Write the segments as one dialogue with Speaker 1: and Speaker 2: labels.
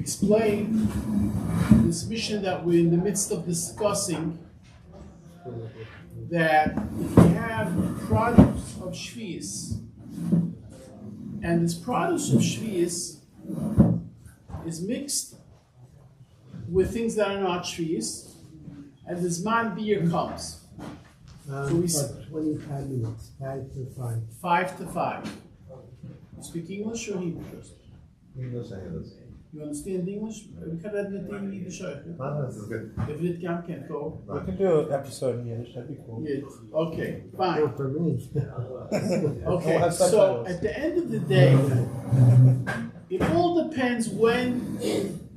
Speaker 1: explain this mission that we're in the midst of discussing, that if you have produce of Shvius, and this produce of Shvius is mixed with things that are not Shvius, and the Zman Beer comes. So we
Speaker 2: 25 minutes, 5 to 5.
Speaker 1: 5 to 5. You speak English or Hebrew?
Speaker 3: English and English.
Speaker 1: You understand English? We can read it in Yiddish.
Speaker 3: This is good.
Speaker 1: If it can't go.
Speaker 4: We can do an episode in Yiddish, that'd be cool.
Speaker 1: Yeah. Okay, fine.
Speaker 2: For me.
Speaker 1: Okay, so at the end of the day, it all depends when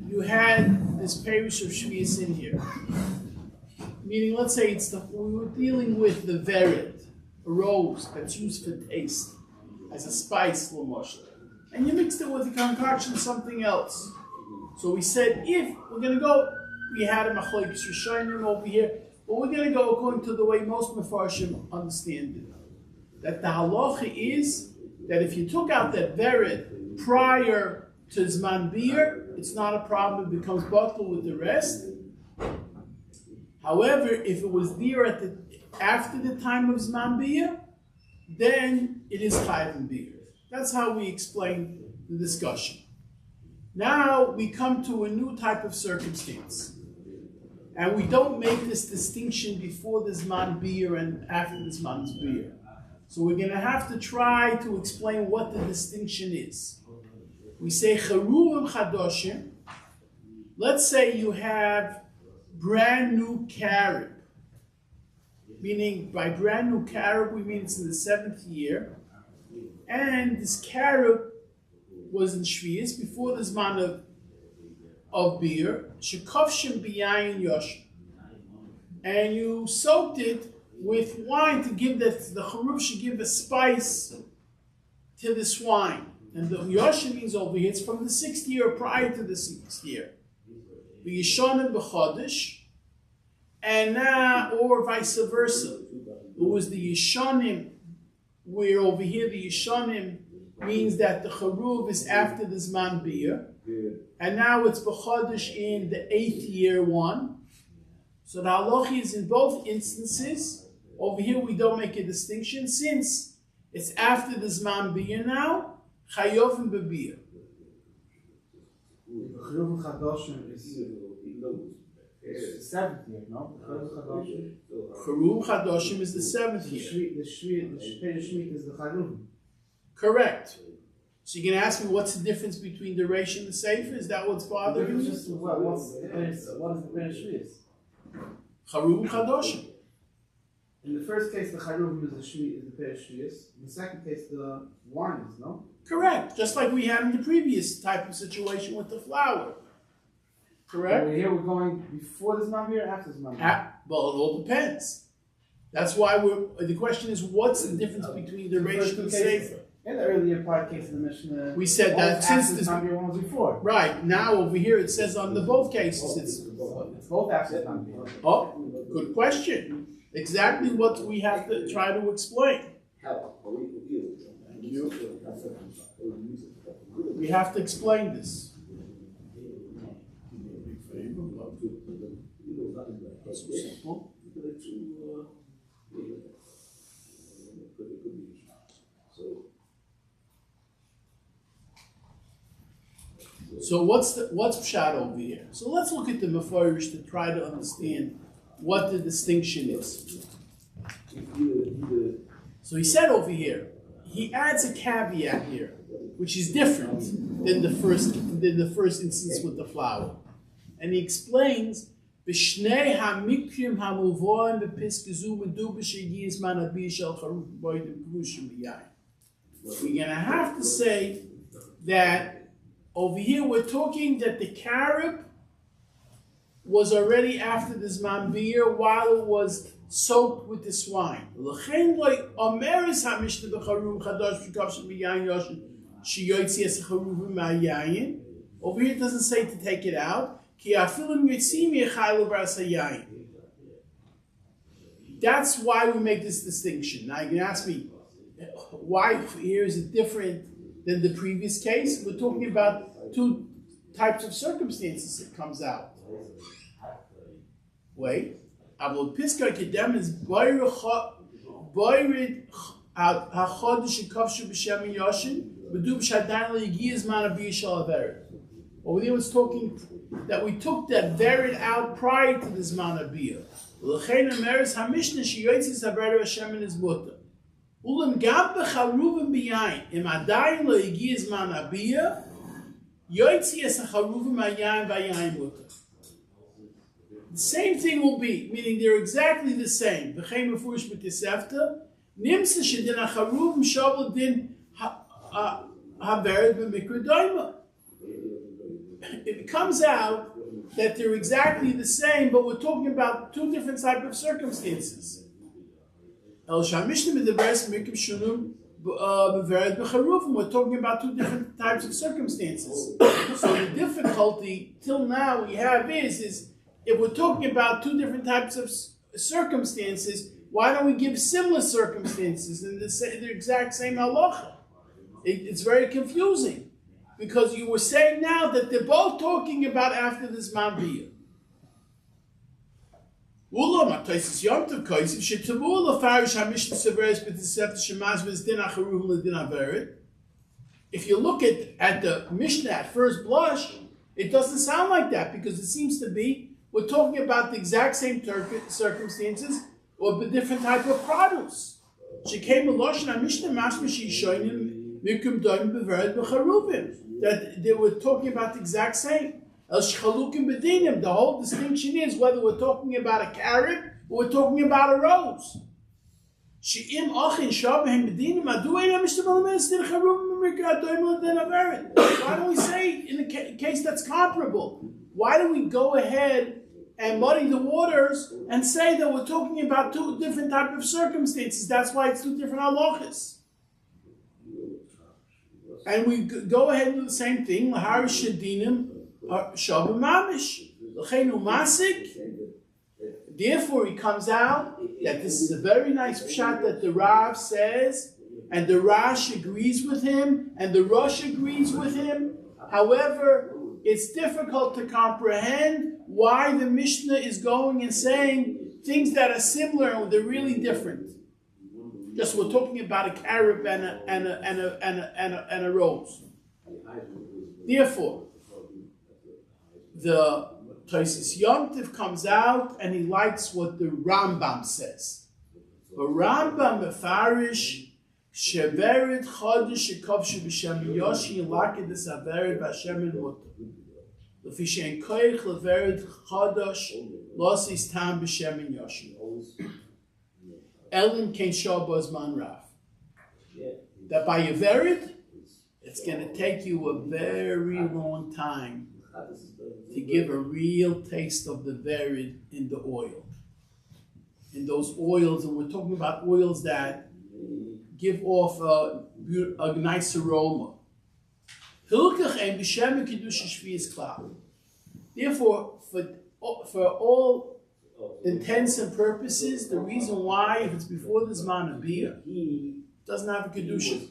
Speaker 1: you had this parish of Shvius in here. Meaning, let's say we were dealing with the vered, a rose that's used for taste, as a spice, l'moshel. And you mixed it with a concoction of something else. So we said, if we're going to go, we had a machlokes rishonim over here, but we're going to go according to the way most mefarshim understand it. That the halacha is that if you took out that vered prior to Zman Beer, it's not a problem, it becomes bottled with the rest. However, if it was there after the time of Zman Beer, then it is Chayv Beer. That's how we explain the discussion. Now we come to a new type of circumstance. And we don't make this distinction before the Zman Beer and after the Zman Beer. So we're going to have to try to explain what the distinction is. We say Cheruvim Chadoshim. Let's say you have brand new carob. Meaning by brand new carob we mean it's in the 7th year. And this carob was in Shvius before the Zman of beer. Shekofshim biyayin yosh. And you soaked it with wine to give the charuv should give a spice to this wine. And the yoshin means over here, it's from the 6th year prior to the 6th year. The Yishonim b'chodesh. And now, or vice versa. It was the Yishonim, where over here the Yishonim means that the Charuv is after the Zman Beer. And now it's b'chodesh in the 8th year one. So the halacha is in both instances. Over here we don't make a distinction. Since it's after the Zman Beer now, Chayovim b'Beer.
Speaker 4: Cheruvim Chadoshim is the 7th year, no?
Speaker 1: Cheruvim Chadoshim is the 7th year.
Speaker 4: The Shvit is the Cheruvim.
Speaker 1: Correct. So you're going to ask me what's the difference between the Reish and the Sefer? Is that what's bothering you?
Speaker 4: What is the Shvit?
Speaker 1: Cheruvim Chadoshim.
Speaker 4: In the first case, the Cheruvim is the Shvit. In the second case, the wine is, no?
Speaker 1: Correct. Just like we had in the previous type of situation with the flour. Correct?
Speaker 4: Over here we're going before the Zman Beer or after the Zman Beer?
Speaker 1: Well, it all depends. That's why the question is, what's the difference between the Reish and the Sefer?
Speaker 4: In the earlier part case of the Mishnah,
Speaker 1: we said that since
Speaker 4: the Zman Beer, one was before.
Speaker 1: Right. Now over here it says on the both cases it's
Speaker 4: both after the Zman Beer.
Speaker 1: Oh, good question. Exactly what we have to try to explain. Thank you. We have to explain this. So simple. So what's pshat over here? So let's look at the Mefarish to try to understand what the distinction is. So he said over here, he adds a caveat here, which is different than the first instance with the flour. And he explains, B'shnei hamikrim hamuvoim b'piske zu medu b'shegiyis manabi shel charuf b'oidim k'vushim b'yayin. We're going to have to say that over here we're talking that the carob was already after the Zman Beer while it was soaked with this wine. Over here it doesn't say to take it out. That's why we make this distinction. Now you can ask me, why here is it different than the previous case? We're talking about two types of circumstances it comes out. Wait. Avol Piska Kedem is Boirid HaChodesh Shekavshu B'Shem Yoshin B'du B'Shadayin L'Yigiyaz Mana B'Yishal Averid. Over there was talking that we took that Verid out prior to this Mana B'Yah. L'chein Ameris HaMishnah Sheyotzis Averid Hashem in his Mutter. Ulam Gam B'Charuvim B'Yayin Im Adayin L'Yigiyaz Mana B'Yah Yoitzi Es HaCharuvim Ha'Yayin V'Yayin Mutter. The same thing will be, meaning they're exactly the same. V'chein Mefurish B'Tesefta Nimsa Shedin HaCharuvim Shavul Din HaVerid B'Mikra Doima. It comes out that they're exactly the same, but we're talking about two different types of circumstances. We're talking about two different types of circumstances. So the difficulty till now we have is if we're talking about two different types of circumstances, why don't we give similar circumstances in the exact same halacha? It's very confusing. Because you were saying now that they're both talking about after this Mambiyah. If you look at the Mishnah at first blush, it doesn't sound like that because it seems to be we're talking about the exact same circumstances or the different type of produce. She came along and Mishnah mashma she shoynim mikum doim bevered b'charuvim. That they were talking about the exact same. The whole distinction is whether we're talking about a carrot or we're talking about a rose. Why don't we say in a case that's comparable? Why don't we go ahead and muddy the waters and say that we're talking about two different types of circumstances? That's why it's two different halachas. And we go ahead and do the same thing. Therefore, it comes out that this is a very nice pshat that the Rav says, and the Rash agrees with him, and the Rosh agrees with him. However, it's difficult to comprehend why the Mishnah is going and saying things that are similar and they're really different. Just we're talking about a carob and a rose. Therefore, the Tosis Yom Tov comes out and he likes what the Rambam says. The Rambam mefarish shevered chodesh shekavshu b'shem yoshi lakid es avered b'Hashem in mutter. Lefi she'en koich levered chodesh losis tam b'shem in yoshi. Elim Ken Shabaz Man Rav. That by a verid, it's going to take you a very long time to give a real taste of the verid in the oil. In those oils, and we're talking about oils that give off a nice aroma. Therefore, for all intents and purposes, the reason why, if it's before the Zman of Biyah, doesn't have a Kedusha.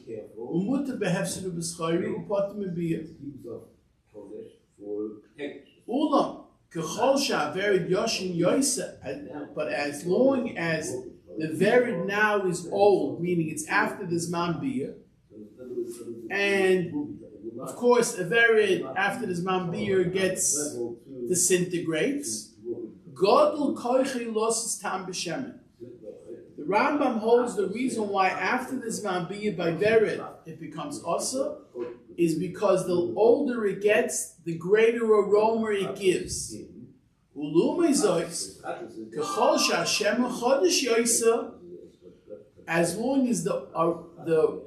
Speaker 1: But as long as the Verid now is old, meaning it's after the Zman Biyah, and of course, a Verid after the Zman Biyah disintegrates, Godel koichi losses tam b'shemen. The Rambam holds the reason why after this Mambiyah by Verid it becomes Asa is because the older it gets, the greater aroma it gives. As long as the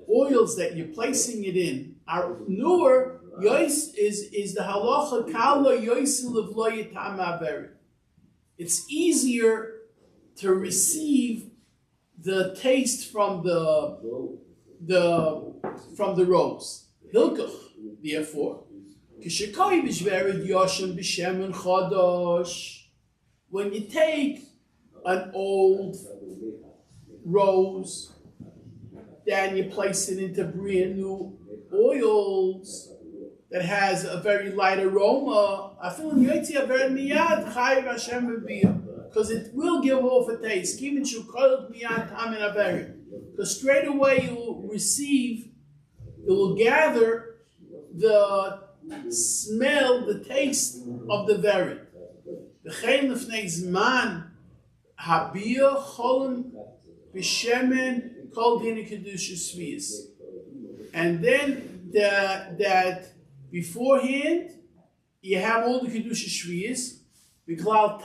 Speaker 1: oils that you're placing it in are newer, Yois is the halacha kala Yois levlo yitam Verid. It's easier to receive the taste from the rose. Hilkach, therefore, when you take an old rose, then you place it into brand new oils, that has a very light aroma, because it will give off a taste. Because straight away you will receive, it will gather the smell, the taste of the verid. And then that beforehand you have all the kedusha shviyas because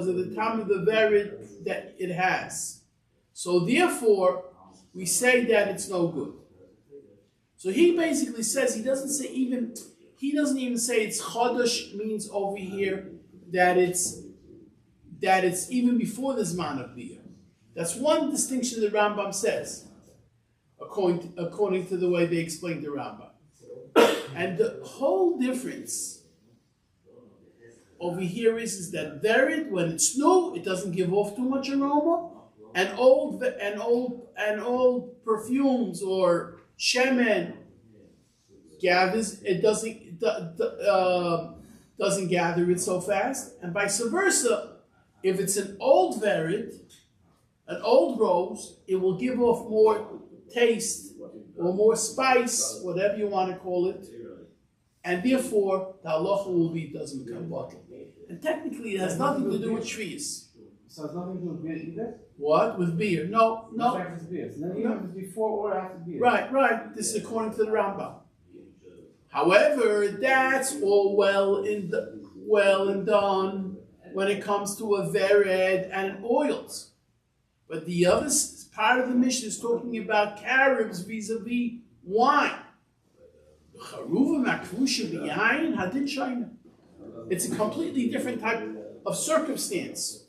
Speaker 1: of the time of the verid that it has. So therefore, we say that it's no good. So he basically says he doesn't even say it's chodesh means over here that it's even before the zman of biyah. That's one distinction the Rambam says, according to the way they explain the Rambam. And the whole difference over here is that verid, when it's new, it doesn't give off too much aroma, and old perfumes or shemen gathers, it doesn't gather it so fast, and vice versa. If it's an old verid, an old rose, it will give off more taste or more spice, whatever you want to call it, and therefore the halacha will be it doesn't become bottled. And technically, it has nothing to do with shvius.
Speaker 4: So it's nothing to do with beer either?
Speaker 1: What? With beer? No.
Speaker 4: It's beer. So then even if it's before or after beer.
Speaker 1: Right. This is according to the Rambam. However, that's all well and done when it comes to a vered and oils. But the other part of the Mishnah is talking about carobs vis-a-vis wine. It's a completely different type of circumstance.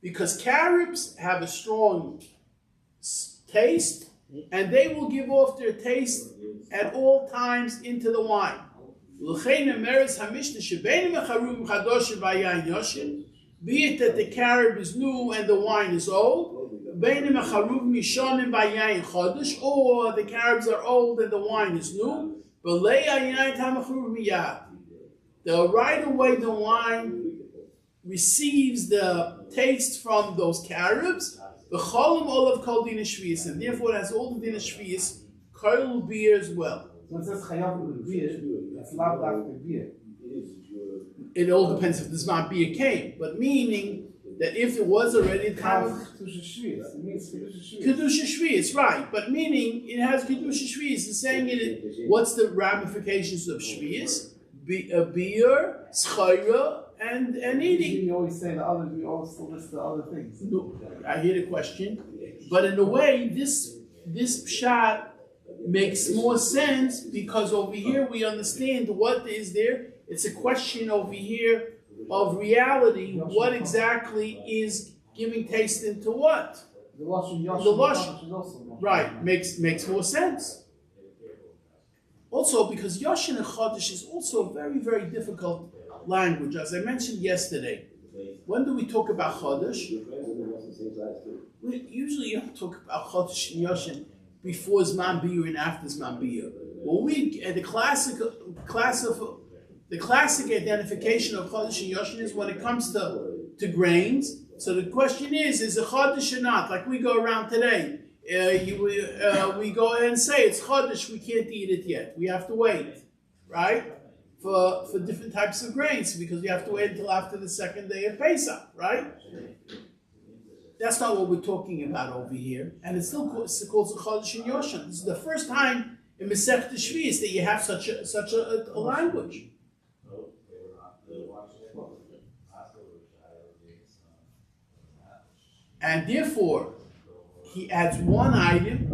Speaker 1: Because carobs have a strong taste, and they will give off their taste at all times into the wine. Be it that the carob is new and the wine is old, or the carobs are old and the wine is new, right away the wine receives the taste from those carobs, and therefore it has all the din shviyas, kol beer as well.
Speaker 4: So it says chayav with beer, it's not after beer.
Speaker 1: It all depends if the zman beer came, but meaning that if it was already a time of
Speaker 4: Kedusha
Speaker 1: shviyas, right? But meaning it has kedusha shviyas. It's saying what's the ramifications of shviyas? Beer, schayra, and eating.
Speaker 4: We always say the other. We always list the other things.
Speaker 1: No, I hear the question, but in a way, this pshat makes more sense because over here we understand what is there. It's a question over here of reality. What exactly is giving taste into what?
Speaker 4: The Lashon
Speaker 1: right, makes more sense. Also, because Yashin and Chodesh is also a very, very difficult language. As I mentioned yesterday, when do we talk about Chodesh? We usually don't talk about Chodesh and Yashin before Zman Biyur and after Zman Biyur. When we the classic identification of Chodesh and Yashin is when it comes to grains. So the question is it Chodesh or not? Like we go around today, we go ahead and say it's Chodesh, we can't eat it yet. We have to wait, right? For different types of grains, because we have to wait until after the second day of Pesach, right? That's not what we're talking about over here. And it's still called Chodesh and Yashin. This is the first time in Masech Shvius that you have such a language. And therefore, he adds one item,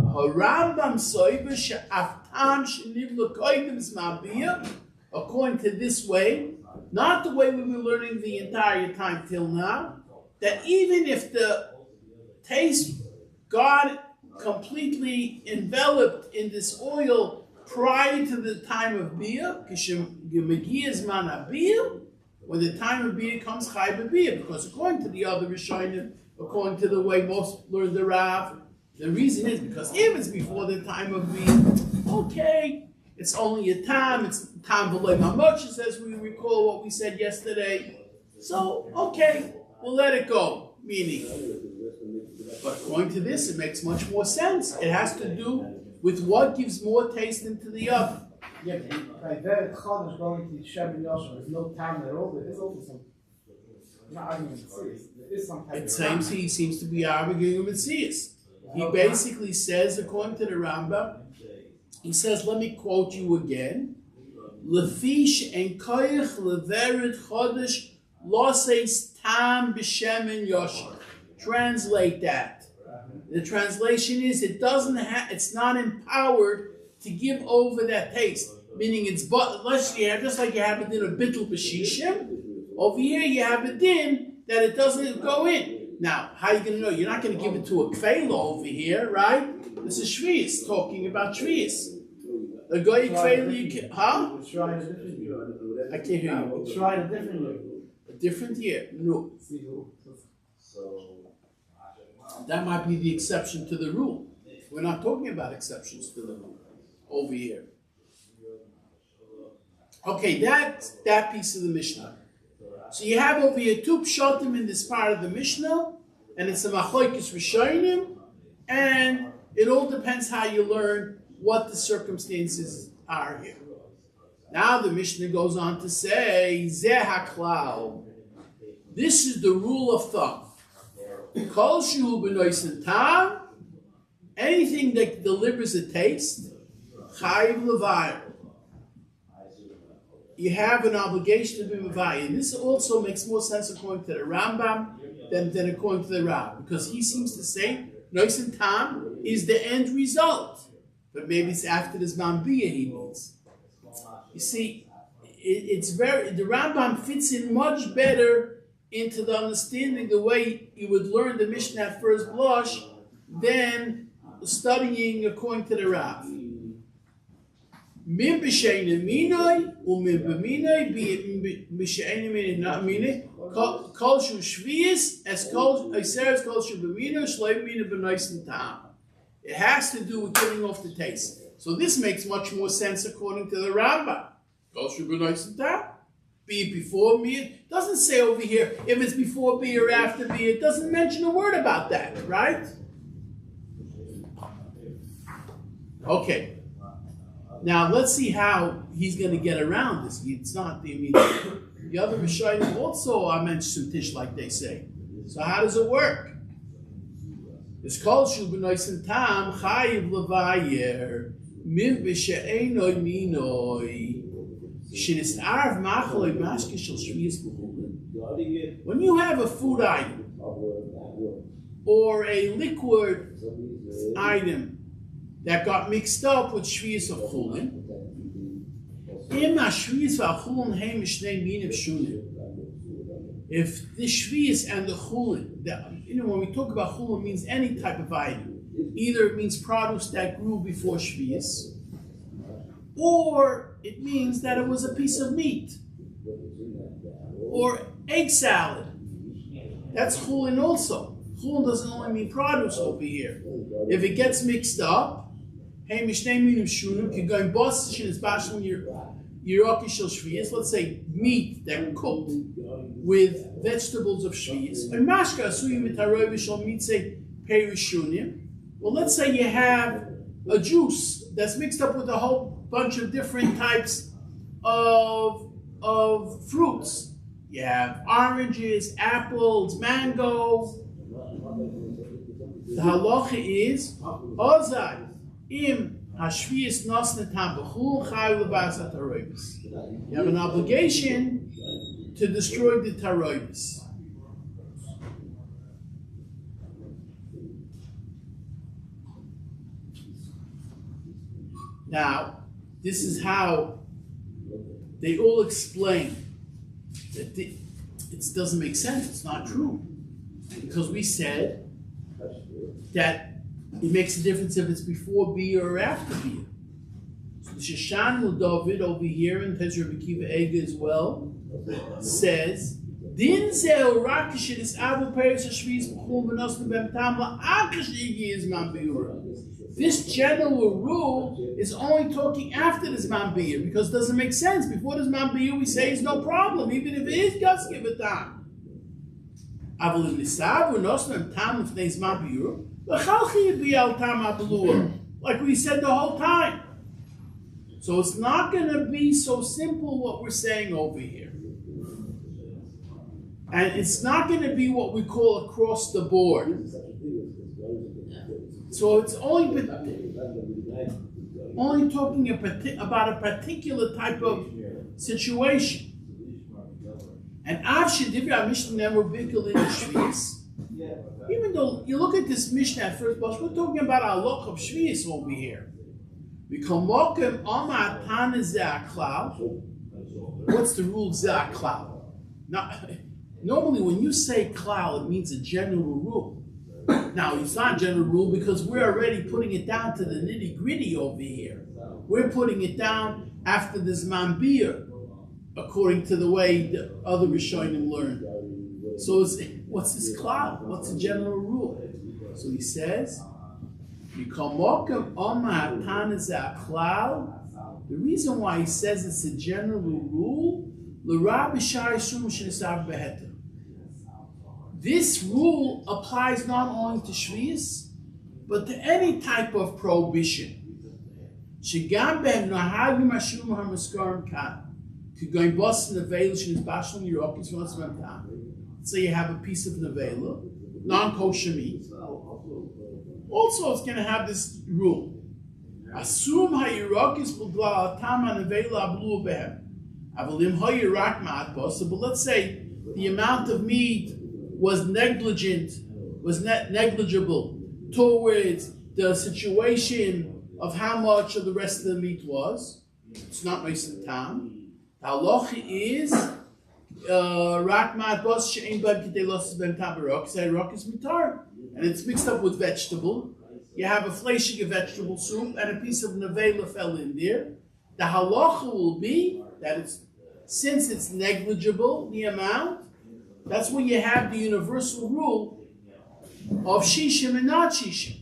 Speaker 1: according to this way, not the way we've been learning the entire time till now, that even if the taste got completely enveloped in this oil prior to the time of Biyah, when the time of Biyah comes, Chai B'Biyah, because according to the other Rishonim, according to the way most learn the Rav, The reason is because if it's before the time of being, okay, it's only a time, it's time below how much, as we recall what we said yesterday. So, okay, we'll let it go, meaning. But according to this, it makes much more sense. It has to do with what gives more taste into the oven.
Speaker 4: Yeah, by that Chodesh going to Shem and Yosher, there's no time at all. There is also some. Not arguing with there is some type
Speaker 1: It seems he seems to be arguing with Metzias. He basically says, according to the Rambam, he says, let me quote you again. Lefish en koyach levered chodesh loses tam b'shemen yosher. Translate that. The translation is it's not empowered to give over that taste. Meaning it's unless you have, just like you have it in a bittul b'shishim, over here you have it in that it doesn't go in. Now, how are you going to know? You're not going to give it to a kveila over here, right? This is Shvius, talking about Shvius. A goy kveila, you can, huh?
Speaker 4: It's trying a different year.
Speaker 1: I can't hear you.
Speaker 4: It's trying a different year.
Speaker 1: A different year? No. That might be the exception to the rule. We're not talking about exceptions to the rule over here. Okay, that's that piece of the Mishnah. So you have over here two pshatim in this part of the Mishnah, and it's a machlokes rishonim, and it all depends how you learn what the circumstances are here. Now the Mishnah goes on to say, Zeh haklal. This is the rule of thumb. Kol shehu b'noisen tam, anything that delivers a taste, chayiv levayir. You have an obligation to be mevayir. And this also makes more sense according to the Rambam than according to the Rab, because he seems to say noisen tam is the end result. But maybe it's after this Mambiyah he means. You see, the Rambam fits in much better into the understanding the way you would learn the Mishnah at first blush than studying according to the Rav. Min b'sheina minoi u'min b'minoi b'sheina minoi not minoi kol shu shvius as kol iseres kol shu b'minoi shleim minoi b'noisen tam. It has to do with getting off the taste. So this makes much more sense according to the Rambam. Kol shu b'noisen tam. Be it before me. It doesn't say over here if it's before B or after B. It doesn't mention a word about that, right? Okay. Now let's see how he's going to get around this. It's not the immediate. The other Rishonim also are mentioned tish, like they say. So how does it work? It's called shu b'noisen tam chayiv levayer min b'she'enoi minoi. When you have a food item or a liquid item that got mixed up with shvius of chulin, if the shvius and the chulin, when we talk about chulin, it means any type of item. Either it means produce that grew before shvius, or it means that it was a piece of meat. Or egg salad. That's chulin also. Chulin doesn't only mean produce over here. If it gets mixed up, hey, mishnei minim shunim, can go in Bostoner Rebbe, let's say meat that cooked with vegetables of shvius. And mashka asuyim etaroy v'shal mitzei perishunim. Well, let's say you have a juice that's mixed up with a whole bunch of different types of fruits. You have oranges, apples, mango. The halacha is ozai im hashvius nasne tam b'chul chayav lebasat taroibus. You have an obligation to destroy the taroibus. Now, this is how they all explain that it doesn't make sense. It's not true. Because we said that it makes a difference if it's before B or after B. So the Shoshan David over here in Tezra B'Kiva Ega as well says Din zeh rakish is avu peres shvis b'chum v'nosnu b'em tam la'akish igi is man biura. This general rule is only talking after the Zman Biyur, because it doesn't make sense. Before the Zman Biyur, we say it's no problem, even if it is just give a time. Aval in Nisav, we're not going to time if there's Zman Biyur. Like we said the whole time. So it's not going to be so simple what we're saying over here. And it's not going to be what we call across the board. So it's only talking about a particular type of situation. And even though you look at this Mishnah at first blush, we're talking about a loch of Shvius over here. What's the rule Zah? Now, normally when you say klal, it means a general rule. Now, it's not a general rule because we're already putting it down to the nitty-gritty over here. We're putting it down after the Zman Biyur, according to the way the other Rishonim learned. So what's this klal? What's the general rule? So he says, the reason why he says it's a general rule, this rule applies not only to Shvius, but to any type of prohibition. So you have a piece of nevela, non-kosher meat. Also, it's going to have this rule. Asum hayirokis b'gla tama nevela blu behem. Avalim hayirak ma'at. But let's say the amount of meat was negligible towards the situation of how much of the rest of the meat was. It's not Mason Tam. The halacha is Rakmat Bos Shein Bab Kitei Los Ben Tabarok. Say Rock is mitar, and it's mixed up with vegetable. You have a fleshing of vegetable soup and a piece of nevela fell in there. The halacha will be that since it's negligible, the amount, that's when you have the universal rule of shishim and not shishim.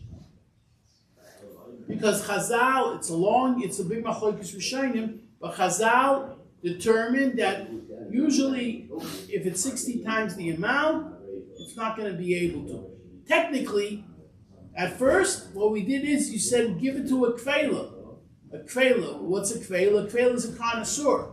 Speaker 1: Because Chazal, it's a big machlokes rishonim, but Chazal determined that usually if it's 60 times the amount, it's not going to be able to. Technically, at first, what we did is you said give it to a kveila. A kveila, what's a kveila? A kveila is a connoisseur.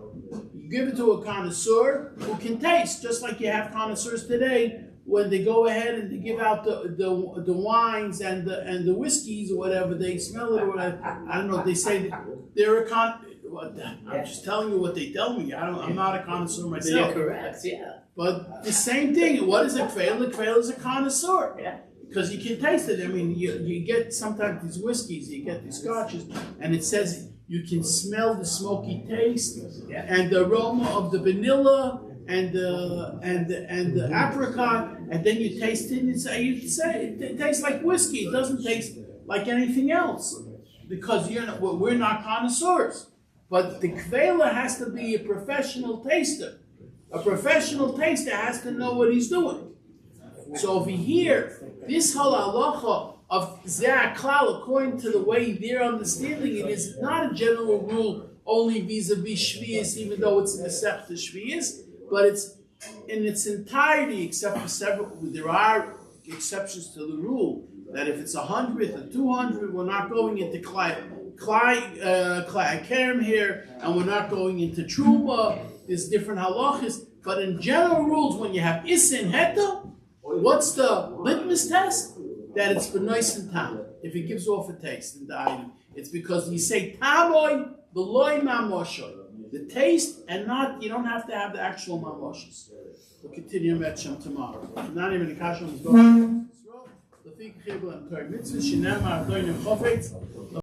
Speaker 1: You give it to a connoisseur who can taste, just like you have connoisseurs today when they go ahead and they give out the wines and the whiskeys or whatever, they smell it or whatever. I don't know, they say they're I'm just telling you what they tell me. I'm not a connoisseur myself.
Speaker 5: You're correct, yeah.
Speaker 1: But the same thing, what is a kveila? A kveila is a connoisseur.
Speaker 5: Yeah.
Speaker 1: Because you can taste it. I mean, you get sometimes these whiskeys, you get these scotches, and it says you can smell the smoky taste and the aroma of the vanilla and the apricot, and then you taste it and you say it tastes like whiskey. It doesn't taste like anything else because we're not connoisseurs. But the kveila has to be a professional taster. A professional taster has to know what he's doing. So over here, this whole halacha of zeh klal, according to the way they're understanding it, is not a general rule only vis-a-vis shvius, even though it's in the Masechta Shvius, but it's in its entirety, except for there are exceptions to the rule that if it's 100th or 200, we're not going into klai kerem here, and we're not going into truma. There's different halachas, but in general rules, when you have isin heta, what's the litmus test? That it's benois and tam. If it gives off a taste in the item, it's because you say taboy beloy mamoshoy. The taste and not, you don't have to have the actual mamoshes. We'll continue Metchem tomorrow. Not even the kashon is going.